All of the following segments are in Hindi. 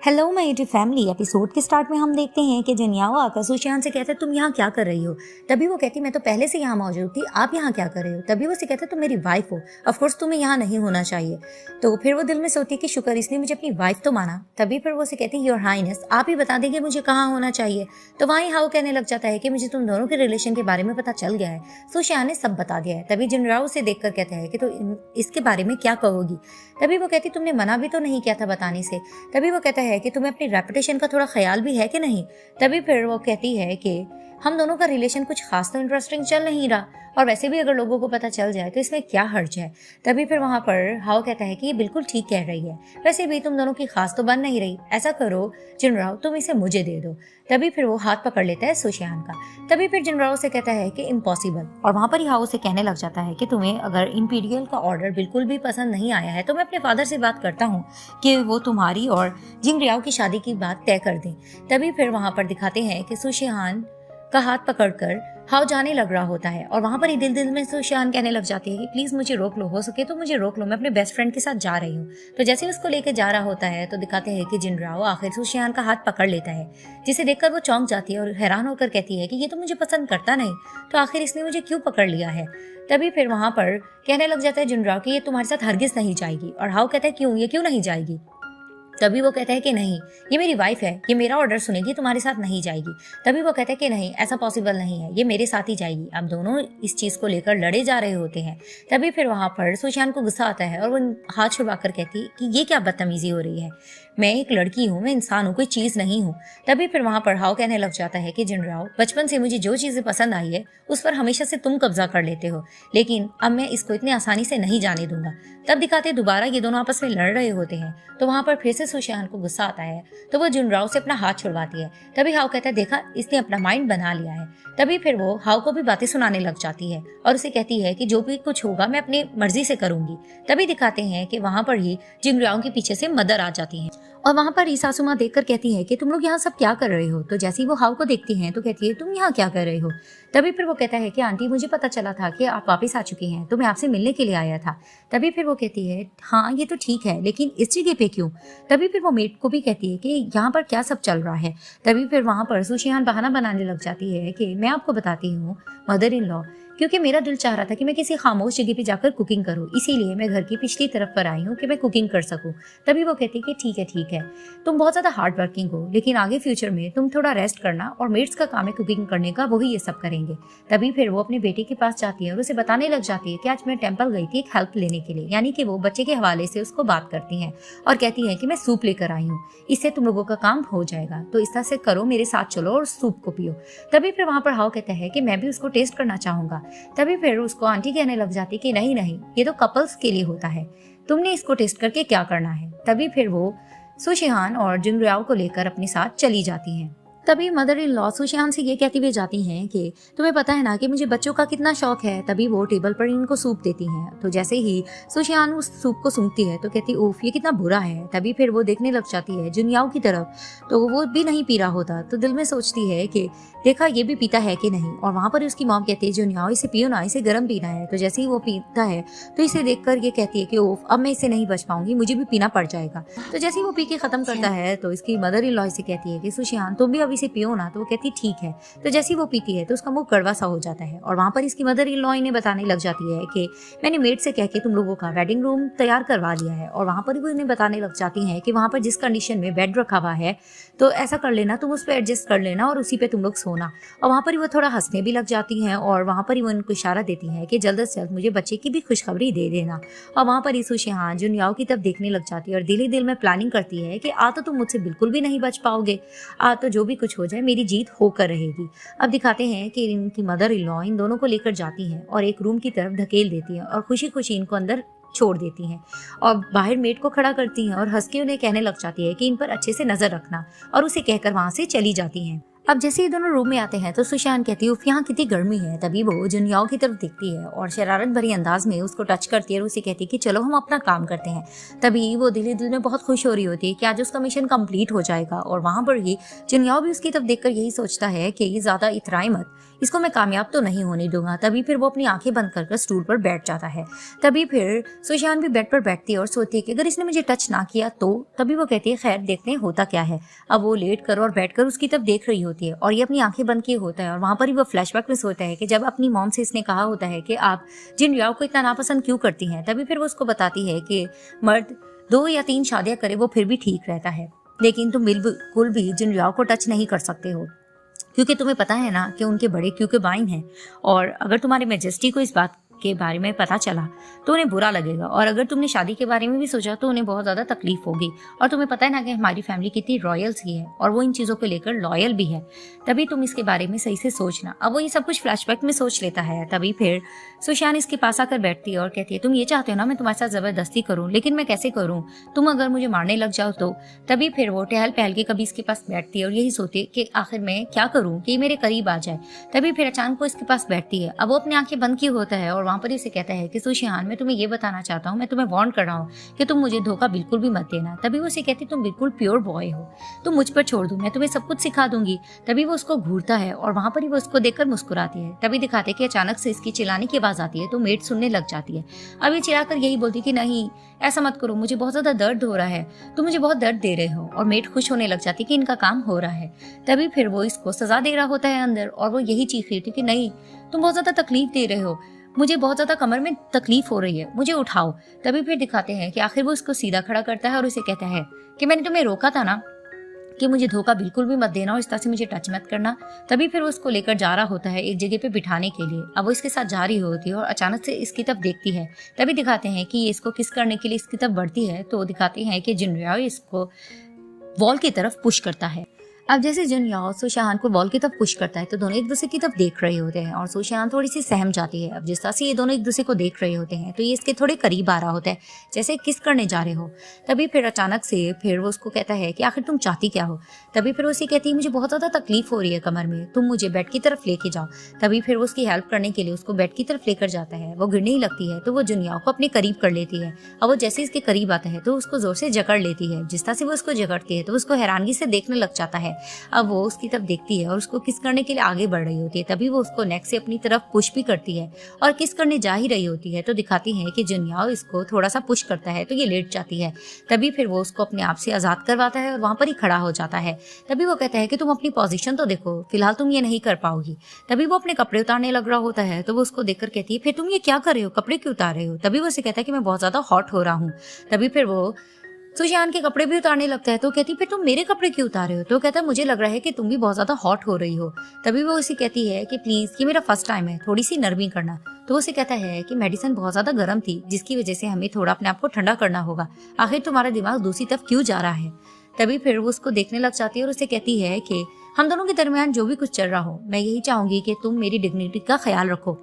Hello my YouTube family. Episode के स्टार्ट में हम देखते हैं कि जनियाओ आकर सुशियान से कहता है तुम यहाँ क्या कर रही हो। तभी वो कहती मैं तो पहले से यहाँ मौजूद थी, आप यहाँ क्या कर रहे हो। तभी वो से कहता है तुम मेरी वाइफ हो, ऑफ कोर्स तुम्हें यहाँ नहीं होना चाहिए। तो फिर वो दिल में सोचती है कि शुक्र इसने मुझे अपनी वाइफ तो माना। तभी फिर वो से कहती है योर हाइनेस आप ही बता देंगे मुझे कहाँ होना चाहिए। तो वहीं हाउ कहने लग जाता है कि मुझे तुम दोनों के रिलेशन के बारे में पता चल गया है, सुशियान ने सब बता दिया है। तभी जिनराओ से देखकर कहता है कि तो इसके बारे में क्या कहोगी। तभी वो कहती तुमने मना भी तो नहीं किया था बताने से। तभी वो कहता है कि तुम्हें अपनी रेपुटेशन का थोड़ा ख्याल भी है कि नहीं। तभी फिर वो कहती है कि हम दोनों का रिलेशन कुछ खास तो इंटरेस्टिंग चल नहीं रहा, और वैसे भी अगर लोगों को पता चल जाए तो इसमें क्या हर्ज है। तभी फिर वहां पर हाउ कहता है कि ये बिल्कुल ठीक कह रही है, वैसे भी तुम दोनों की खास तो बन नहीं रही, ऐसा करो जिनराओ तुम इसे मुझे दे दो। तभी फिर वो हाथ पकड़ लेता है सुशियान का। तभी फिर जिनराओ से कहता है कि इम्पॉसिबल, और वहां पर ही हाउ से कहने लग जाता है कि तुम्हें अगर इंपीरियल का ऑर्डर बिल्कुल भी पसंद नहीं आया है तो मैं अपने फादर से बात करता हूँ कि वो तुम्हारी और जिंगरियाओ की शादी की बात तय कर दें। तभी फिर वहां पर दिखाते हैं कि सुशियान का हाथ पकड़कर हाउ जाने लग रहा होता है, और वहां पर ही दिल दिल में सुशियान कहने लग जाती है कि प्लीज मुझे रोक लो, हो सके तो मुझे रोक लो, मैं अपने बेस्ट फ्रेंड के साथ जा रही हूँ। तो जैसे उसको लेके जा रहा होता है तो दिखाते हैं कि जिनराओ आखिर सुशियान का हाथ पकड़ लेता है, जिसे देखकर वो चौंक जाती है और हैरान होकर कहती है कि ये तो मुझे पसंद करता नहीं, तो आखिर इसने मुझे क्यों पकड़ लिया है। तभी फिर वहां पर कहने लग जाता है जिनराओ कि ये तुम्हारे साथ हरगिज नहीं जाएगी, और हाउ कहता है क्यों, ये क्यों नहीं जाएगी। तभी वो कहता है कि नहीं ये मेरी वाइफ है, ये मेरा ऑर्डर सुनेगी, तुम्हारे साथ नहीं जाएगी। तभी वो कहता है कि नहीं ऐसा पॉसिबल नहीं है, ये मेरे साथ ही जाएगी। अब दोनों इस चीज को लेकर लड़े जा रहे होते हैं। तभी फिर वहां पर सुशांत को गुस्सा आता है और वो हाथ छुड़वाकर कहती है कि ये क्या बदतमीजी हो रही है, मैं एक लड़की हूँ, मैं इंसान हूँ, कोई चीज नहीं हूँ। तभी फिर वहां पर हाउ कहने लग जाता है कि जिनराओ बचपन से मुझे जो चीजें पसंद आई है उस पर हमेशा से तुम कब्जा कर लेते हो, लेकिन अब मैं इसको इतनी आसानी से नहीं जाने दूंगा। तब दिखाते दोबारा ये दोनों आपस में लड़ रहे होते हैं। तो वहां पर फिर से सुशियान को गुस्सा आता है, तो वो जिनराओ से अपना हाथ छुड़वाती है। तभी हाउ कहता है देखा इसने अपना माइंड बना लिया है। तभी फिर वो हाउ को भी बातें सुनाने लग जाती है और उसे कहती है कि जो भी कुछ होगा मैं अपनी मर्जी से करूंगी। तभी दिखाते हैं कि वहां पर ही जिनराओ के पीछे से मदर आ जाती है, और वहां पर सासू माँ देखकर कहती है कि तुम लोग यहाँ सब क्या कर रहे हो। तो जैसे ही वो हाउ को देखती हैं तो कहती है तुम यहाँ क्या कर रहे हो। तभी फिर वो कहता है कि आंटी मुझे पता चला था कि आप वापस आ चुकी हैं, तो मैं आपसे मिलने के लिए आया था। तभी फिर वो कहती है हाँ ये तो ठीक है, लेकिन इस जगह पे क्यों। तभी फिर वो मेट को भी कहती है कि यहाँ पर क्या सब चल रहा है। तभी फिर वहां पर सुशियान बहाना बनाने लग जाती है कि मैं आपको बताती हूँ मदर इन लॉ, क्योंकि मेरा दिल चाह रहा था कि मैं किसी खामोश जगह पे जाकर कुकिंग करूं, इसीलिए मैं घर की पिछली तरफ पर आई हूं कि मैं कुकिंग कर सकूं। तभी वो कहती कि ठीक है तुम बहुत ज्यादा हार्ड वर्किंग हो, लेकिन आगे फ्यूचर में तुम थोड़ा रेस्ट करना, और मेट्स का काम है कुकिंग करने का, वही ये सब करेंगे। तभी फिर वो अपने बेटे के पास जाती है और उसे बताने लग जाती है कि आज मैं टेम्पल गई थी एक हेल्प लेने के लिए, यानी कि वो बच्चे के हवाले से उसको बात करती है और कहती है कि मैं सूप लेकर आई हूँ, इससे तुम लोगों का काम हो जाएगा, तो इस तरह से करो, मेरे साथ चलो और सूप को पियो। तभी फिर वहां पर हाउ कहता है कि मैं भी उसको टेस्ट करना चाहूंगा। तभी फिर उसको आंटी कहने लग जाती कि नहीं ये तो कपल्स के लिए होता है, तुमने इसको टेस्ट करके क्या करना है। तभी फिर वो सुशियान और जिंगरियाओ को लेकर अपने साथ चली जाती हैं। तभी मदर इन लॉ सुशियान से ये कहती हुई जाती हैं कि तुम्हें पता है ना कि मुझे बच्चों का कितना शौक है। तभी वो टेबल पर इनको सूप देती हैं। तो जैसे ही सुशियान उस सूप को सूंघती है तो कहती उफ ये कितना बुरा है। तभी फिर वो देखने लग जाती है जुनियाओ की तरफ, तो वो भी नहीं पी रहा होता, तो दिल में सोचती है कि देखा ये भी पीता है कि नहीं। और वहां पर उसकी मॉम कहती है जुनियाओ इसे पियो ना, इसे गर्म पीना है। तो जैसे ही वो पीता है तो इसे देखकर ये कहती है कि ओफ अब मैं इसे नहीं बच पाऊंगी, मुझे भी पीना पड़ जाएगा। तो जैसे ही वो पी के खत्म करता है तो इसकी मदर इन लॉ इसे कहती है कि सुशियान तुम भी अब इसे पियो ना। तो वो कहती ठीक है। तो जैसे ही वो पीती है तो उसका मुंह कड़वा सा हो जाता है, और वहां पर इसकी मदर इन लॉ इन्हें बताने लग जाती है कि मैंने मेड से कह के तुम लोगों का वेडिंग रूम तैयार करवा लिया है। और वहां पर वो इन्हें बताने लग जाती है कि वहां पर जिस कंडीशन में बेड रखा हुआ है तो ऐसा कर लेना, तुम उस पर एडजस्ट कर लेना और उसी पे तुम लोग सोना। और वहां पर वो थोड़ा हंसने भी लग जाती हैं, और वहां पर वो उनको इशारा देती है कि जल्द से जल्द मुझे बच्चे की भी खुशखबरी दे देना। और वहां पर सुशियान जुनियाओ की तरफ देखने लग जाती है और दिल ही दिल में प्लानिंग करती है कि आ तो तुम मुझसे बिल्कुल भी नहीं बच पाओगे, आ तो जो भी कुछ हो जाए मेरी जीत होकर रहेगी। अब दिखाते हैं कि इनकी मदर इन लॉ इन दोनों को लेकर जाती हैं और एक रूम की तरफ धकेल देती हैं और खुशी खुशी इनको अंदर छोड़ देती हैं, और बाहर मेट को खड़ा करती हैं और हंस के उन्हें कहने लग जाती है कि इन पर अच्छे से नजर रखना, और उसे कहकर वहां से चली जाती हैं। अब जैसे ये दोनों रूम में आते हैं तो सुशांत कहती है यहाँ कितनी गर्मी है। तभी वो जुनियाओ की तरफ देखती है और शरारत भरी अंदाज में उसको टच करती है और उसे कहती है कि चलो हम अपना काम करते हैं। तभी वो दिल ही दिल में बहुत खुश हो रही होती है कि आज उसका मिशन कंप्लीट हो जाएगा, और वहां पर ही जुनियाओ भी उसकी तरफ देखकर यही सोचता है कि ये ज्यादा इतराई मत, इसको मैं कामयाब तो नहीं होने दूंगा। तभी फिर वो अपनी आंखें बंद कर स्टूल पर बैठ जाता है। तभी फिर सुशांत भी बेड पर बैठती है और सोचती है कि अगर इसने मुझे टच ना किया तो। तभी वो कहती है खैर देखते हैं होता क्या है। अब वो लेट कर और बैठ कर उसकी तरफ देख रही होती है और ये अपनी आंखें बंद किए होता है और वहां पर ही वो फ्लैशबैक में सोता है कि जब अपनी मॉम से इसने कहा होता है कि आप जिन रियाओं को इतना नापसंद क्यों करती हैं। तभी फिर वो उसको बताती है कि मर्द 2 या 3 शादियां करे वो फिर भी ठीक रहता है, लेकिन तुम बिल्कुल भी जिन रियाओं को टच नहीं कर सकते हो, क्योंकि तुम्हें पता है ना कि उनके बड़े क्यूकेबाइन हैं और अगर तुम्हारे मैजेस्टी को इस बात के बारे में पता चला तो उन्हें बुरा लगेगा और अगर तुमने शादी के बारे में भी सोचा तो उन्हें बहुत ज़्यादा तकलीफ होगी। और तुम्हें पता है ना कि हमारी फैमिली कितनी रॉयल सी है और वो इन चीज़ों को लेकर लॉयल भी है, तभी तुम इसके बारे में सही से सोचना। अब वो ये सब कुछ फ्लैशबैक में सोच लेता है। तभी फिर सुशांत इसके पास आकर बैठती है और कहती है तुम ये चाहते हो ना मैं तुम्हारे साथ ज़बरदस्ती करूँ, लेकिन मैं कैसे करूँ, तुम अगर मुझे मारने लग जाओ तो। तभी फिर वो टहल पहल के कभी इसके पास बैठती है और यही सोचती है कि आखिर मैं क्या करूँ कि मेरे करीब आ जाए। तभी फिर अचानक वो इसके पास बैठती है। अब वो अपनी आंखें बंद किए होता है और वहाँ पर इसे कहता है कि सुशांत मैं तुम्हें ये बताना चाहता हूँ, मैं तुम्हें वार्न कर रहा हूँ कि तुम मुझे धोखा बिल्कुल भी मत देना। तभी वो उसे कहती तुम बिल्कुल प्योर बॉय हो, तुम मुझ पर छोड़ दो, मैं तुम्हें सब कुछ सिखा दूंगी। तभी वो उसको घूरता है और वहां पर ही वो उसको देखकर मुस्कुराती है। तभी दिखाते कि अचानक से इसकी चिल्लाने की आवाज आती है तो मेड सुनने लग जाती है। अब ये चिल्लाकर यही बोलती कि नहीं ऐसा मत करो, मुझे बहुत ज्यादा दर्द हो रहा है, तुम मुझे बहुत दर्द दे रहे हो। और मेड खुश होने लग जाती कि इनका काम हो रहा है। तभी फिर वो इसको सजा दे रहा होता है अंदर और वो यही चीख रही थी कि नहीं तुम बहुत ज्यादा तकलीफ दे रहे हो, मुझे बहुत ज्यादा कमर में तकलीफ हो रही है, मुझे उठाओ। तभी फिर दिखाते हैं कि आखिर वो उसको सीधा खड़ा करता है और उसे कहता है कि मैंने तुम्हें रोका था ना कि मुझे धोखा बिल्कुल भी मत देना और इस तरह से मुझे टच मत करना। तभी फिर वो उसको लेकर जा रहा होता है एक जगह पे बिठाने के लिए। अब वो इसके साथ जा रही होती है और अचानक से इसकी तरफ देखती है। तभी दिखाते हैं कि ये इसको किस करने के लिए इसकी तरफ बढ़ती है तो दिखाते हैं कि जिनरिया इसको वॉल की तरफ पुश करता है। अब जैसे जिनयाओ सुशांत को वॉल की तरफ पुश करता है तो दोनों एक दूसरे की तरफ देख रहे होते हैं और सुशांत थोड़ी सी सहम जाती है। अब जिस तरह से ये दोनों एक दूसरे को देख रहे होते हैं तो ये इसके थोड़े करीब आ रहा होता है जैसे किस करने जा रहे हो। तभी फिर अचानक से फिर वो उसको कहता है कि आखिर तुम चाहती क्या हो। तभी फिर वो उसे कहती है मुझे बहुत ज्यादा तकलीफ हो रही है कमर में, तुम मुझे बेड की तरफ लेके जाओ। तभी फिर वो उसकी हेल्प करने के लिए उसको बेड की तरफ लेकर जाता है। वो गिरने ही लगती है तो वो जिनयाओ को अपने करीब कर लेती है। अब वो जैसे इसके करीब आता है तो उसको जोर से जकड़ लेती है। जिस तरह से वो उसको जकड़ती है तो उसको हैरानगी से देखने लग जाता है। अब वो उसकी तरफ देखती है और उसको किस करने के लिए आगे बढ़ रही होती है। तभी वो उसको नेक से अपनी तरफ पुश भी करती है और किस करने जा ही रही होती है तो दिखाती है कि जिनयाओ इसको थोड़ा सा पुश करता है तो ये लेट जाती है। तभी फिर वो उसको अपने आप से आजाद करवाता है और वहां पर ही खड़ा हो जाता है। तभी वो कहता है कि तुम अपनी पोजीशन तो देखो, फिलहाल तुम ये नहीं कर पाओगी। तभी वो अपने कपड़े उतारने लग रहा होता है तो वो उसको देखकर कहती है फिर तुम ये क्या कर रहे हो, कपड़े क्यों उतार रहे हो। तभी वो उसे कहता है कि मैं बहुत ज्यादा हॉट हो रहा हूँ। तभी फिर वो सुशांत के कपड़े भी उतारने लगता है तो कहती फिर तुम मेरे कपड़े क्यों उतारे हो। तो कहता है मुझे लग रहा है कि तुम भी बहुत ज्यादा हॉट हो रही हो। तभी वो उसे कहती है कि प्लीज ये मेरा फर्स्ट टाइम है, थोड़ी सी नरमी करना। तो उसे कहता है कि मेडिसिन बहुत ज्यादा गर्म थी जिसकी वजह से हमें थोड़ा अपने आप को ठंडा करना होगा, आखिर तुम्हारा दिमाग दूसरी तरफ क्यों जा रहा है। तभी फिर वो उसको देखने लग जाती है और उसे कहती है कि हम दोनों के दरमियान जो भी कुछ चल रहा हो मैं यही चाहूंगी कि तुम मेरी डिग्निटी का ख्याल रखो।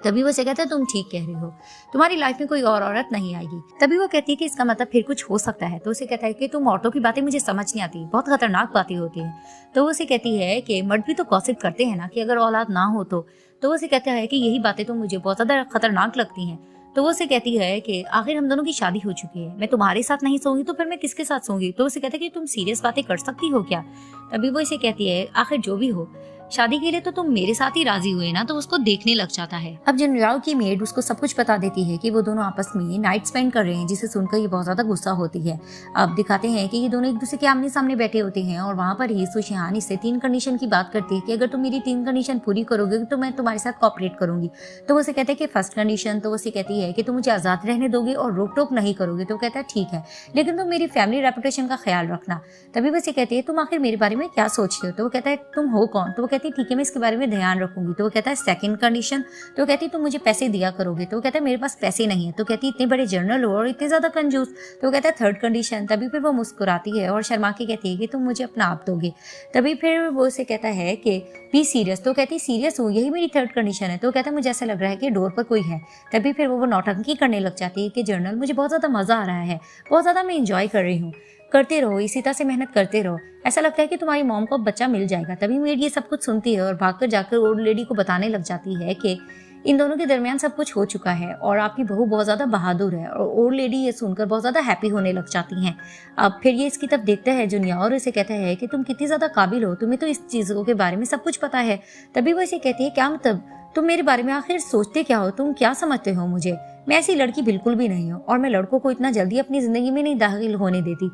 तभी वो से कहता है तुम ठीक कह रही हो, तुम्हारी लाइफ में कोई और औरत नहीं आएगी। तभी वो कहती है कि इसका मतलब फिर कुछ हो सकता है। तो उसे कहता है कि तुम औरतों की बातें मुझे समझ नहीं आती, बहुत खतरनाक बातें होती हैं। तो वो उसे कहती है कि मर्द भी तो गॉसिप करते हैं ना कि अगर औलाद ना हो तो। वो उसे कहता है कि यही बातें तो मुझे बहुत ज्यादा खतरनाक लगती हैं। तो वो उसे कहती है कि आखिर हम दोनों की शादी हो चुकी है, मैं तुम्हारे साथ नहीं सोऊंगी तो फिर मैं किसके साथ सोऊंगी। तो उसे कहता है कि तुम सीरियस बातें कर सकती हो क्या। तभी वो इसे कहती है आखिर जो भी हो शादी के लिए तो तुम मेरे साथ ही राजी हुए ना। तो उसको देखने लग जाता है। अब जिनयाओ की मेड उसको सब कुछ बता देती है कि वो दोनों आपस में नाइट स्पेंड कर रहे हैं, जिसे सुनकर ये बहुत ज्यादा गुस्सा होती है। अब दिखाते हैं कि ये दोनों एक दूसरे के आमने सामने बैठे होते हैं और वहां पर ही सुशांत इससे 3 कंडीशन की बात करती है कि अगर तुम मेरी 3 कंडीशन पूरी करोगे तो मैं तुम्हारे साथ कोऑपरेट करूंगी। तो वो उसे कहते हैं कि फर्स्ट कंडीशन, तो वो उसे कहती है कि तुम मुझे आजाद रहने दोगे और रोक टोक नहीं करोगे। तो कहता है ठीक है, लेकिन तुम मेरी फैमिली रेपुटेशन का ख्याल रखना। तभी वो उसे कहती है तुम आखिर मेरे बारे में क्या सोचते हो। तो वो कहता है तुम हो कौन। तो वो कहती है ठीक है मैं इसके बारे में ध्यान रखूंगी। तो वो कहता है सेकंड कंडीशन। तो कहती तुम मुझे पैसे दिया करोगे। तो कहता है मेरे पास पैसे नहीं है। तो कहती इतने बड़े जनरल हो और इतने ज्यादा कंजूस। तो कहता है थर्ड कंडीशन। तभी फिर वो मुस्कुराती है और शर्मा के कहती है कि तुम मुझे अपना आप दोगे। तभी फिर वो उसे कहता है कि बी सीरियस। तो कहती सीरियस हूँ, यही मेरी थर्ड कंडीशन है। तो कहता है मुझे ऐसा लग रहा है कि डोर पर कोई है। तभी फिर वो नौटंकी करने लग जाती है कि जनरल मुझे बहुत ज्यादा मजा आ रहा है, बहुत ज्यादा मैं इंजॉय कर रही हूँ, करते रहो, इसी तरह से मेहनत करते रहो, ऐसा लगता है कि तुम्हारी मॉम को बच्चा मिल जाएगा। तभी मेड ये सब कुछ सुनती है और भागकर जाकर ओल्ड लेडी को बताने लग जाती है कि इन दोनों के दरमियान सब कुछ हो चुका है और आपकी बहू बहुत ज़्यादा बहादुर है। और ओल्ड लेडी ये सुनकर बहुत ज़्यादा हैप्पी होने लग जाती हैं। अब फिर ये इसकी तरफ देखता है जुनिया और इसे कहता है कि तुम कितनी ज़्यादा काबिल हो, तुम्हें तो इस चीज़ों के बारे में सब कुछ पता है। तभी वो इसे कहती है क्या मतलब, तुम मेरे बारे में आखिर सोचते क्या हो, तुम क्या समझते हो मुझे? मैं ऐसी लड़की बिल्कुल भी नहीं हूँ और मैं लड़कों को इतना जल्दी अपनी ज़िंदगी में नहीं दाखिल होने देती।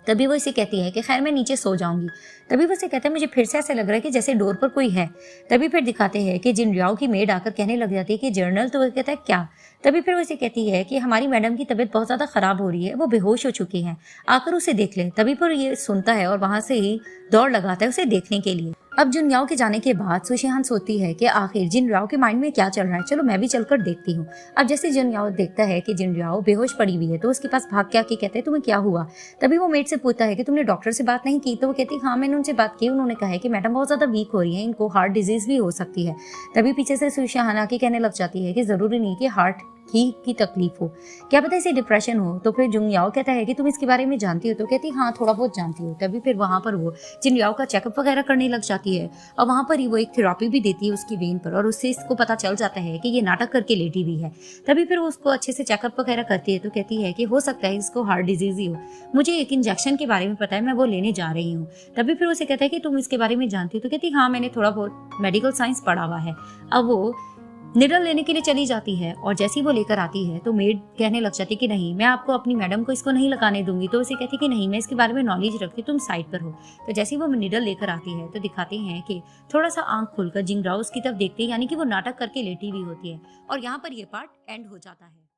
तभी वो इसे कहती है कि खैर मैं नीचे सो जाऊंगी। तभी वो इसे कहता है मुझे फिर से ऐसा लग रहा है कि जैसे डोर पर कोई है। तभी फिर दिखाते हैं कि जिन रियाओ की मेड आकर कहने लग जाती है कि जर्नल, तो वो कहता है क्या। तभी फिर वो इसे कहती है कि हमारी मैडम की तबीयत बहुत ज़्यादा ख़राब हो रही है, वो बेहोश हो चुकी हैं, आकर उसे देख ले। तभी फिर ये सुनता है और वहाँ से ही दौड़ लगाता है उसे देखने के लिए। अब जुन याओ के जाने के बाद सुशिहान सोचती है कि आखिर जिन रियाओ के माइंड में क्या चल रहा है, चलो मैं भी चलकर देखती हूँ। अब जैसे जुन याओ देखता है कि जिन रियाओ बेहोश पड़ी हुई है तो उसके पास भाग के आके कहते हैं तुम्हें क्या हुआ। तभी वो मेड से पूछता है कि तुमने डॉक्टर से बात नहीं की। तो वो कहती है हाँ मैंने उनसे बात की, उन्होंने कहा है कि मैडम बहुत ज़्यादा वीक हो रही है, इनको हार्ट डिजीज भी हो सकती है। तभी पीछे से सुशिहान आके कहने लग जाती है कि ज़रूरी नहीं कि हार्ट की तकलीफ हो, क्या पता इसे डिप्रेशन हो। तो फिर जुन याओ कहता है कि तुम इसके बारे में जानती हो। तो कहती हाँ थोड़ा बहुत जानती हो। तभी फिर वहाँ पर वो जिन याओ का चेकअप वगैरह करने लग जाती है और वहाँ पर ही वो एक थेरेपी भी देती है उसकी वेन पर और उससे इसको पता चल जाता है कि ये नाटक करके लेटी हुई है। तभी फिर वो उसको अच्छे से चेकअप वगैरह करती है तो कहती है कि हो सकता है इसको हार्ट डिजीज ही हो, मुझे एक इंजेक्शन के बारे में पता है, मैं वो लेने जा रही हूँ। तभी फिर उसे कहता है कि तुम इसके बारे में जानती हो। तो कहती हाँ मैंने थोड़ा बहुत मेडिकल साइंस पढ़ा हुआ है। अब वो निडल लेने के लिए चली जाती है और जैसे ही वो लेकर आती है तो मेड कहने लग जाती है कि नहीं मैं आपको अपनी मैडम को इसको नहीं लगाने दूंगी। तो उसे कहती है कि नहीं मैं इसके बारे में नॉलेज रखती, तुम साइड पर हो। तो जैसे ही वो निडल लेकर आती है तो दिखाते हैं कि थोड़ा सा आंख खुलकर जिंगराओ उसकी तरफ देखते हैं, यानी कि वो नाटक करके लेटी हुई होती है। और यहाँ पर ये पार्ट एंड हो जाता है।